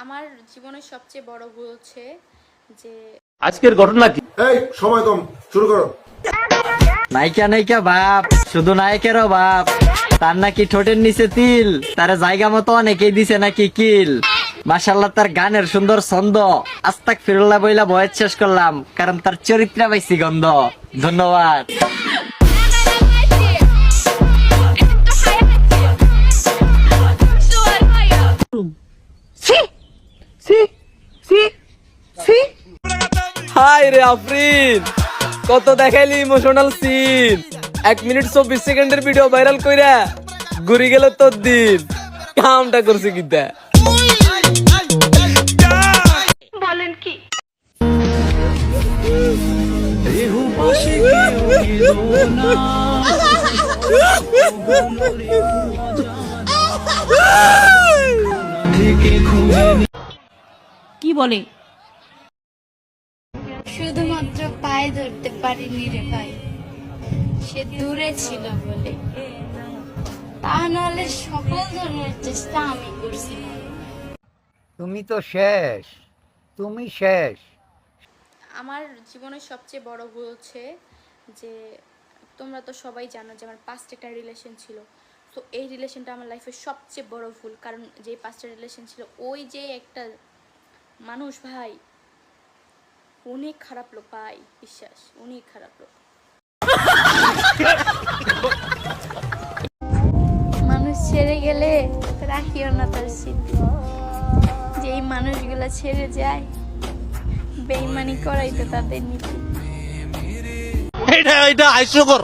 আমার জীবনের সবচেয়ে বড় ভুল হচ্ছে যে আজকের ঘটনা কি? এই সময় কম, শুরু করো। নায়িকা নায়িকা বাপ, শুধু নায়কেরও বাপ। তার নাকি ঠোঁটের নিচে তিল, তার জায়গা মতো অনেকেই দিছে নাকি কিল। মাশাআল্লাহ, তার গানের সুন্দর ছন্দ। আস্তাক ফিরুল্লাহ বইলা বয়স শেষ করলাম, কারণ তার চরিত্রে পাইছি গন্ধ। ধন্যবাদ। হাই রে আফরিন, কত দেখাইলি ইমোশনাল সিন। 1 মিনিট 24 সেকেন্ডের ভিডিও ভাইরাল কইরা ঘুরি গেল তোর দিন। কামটা করছে কিতা? বলেন কি কি বলে? শুধুমাত্র পায়ে ধরতে পারিনি রে ভাই, সে দূরে ছিল বলে। তা নাহলে সকল ধরনের চেষ্টা আমি করছিলাম। তুমি তো শেষ, তুমি শেষ। আমার জীবনের সবচেয়ে বড় ভুল হচ্ছে যে তোমরা তো সবাই জানো যে আমার পাস্ট একটা রিলেশন ছিল। তো এই রিলেশনটা আমার লাইফের সবচেয়ে বড় ভুল, কারণ যে পাস্টটা রিলেশন ছিল ওই যে একটা মানুষ ভাই, অনেক খারাপ লোক ভাই, বিশ্বাস অনেক খারাপ লোক। মানুষ ছেড়ে গেলে রাখিও না তার স্মৃতি। যেই মানুষগুলো ছেড়ে যায় বেইমানি করাই তো তাদের নীতি। এটা হাস্যকর।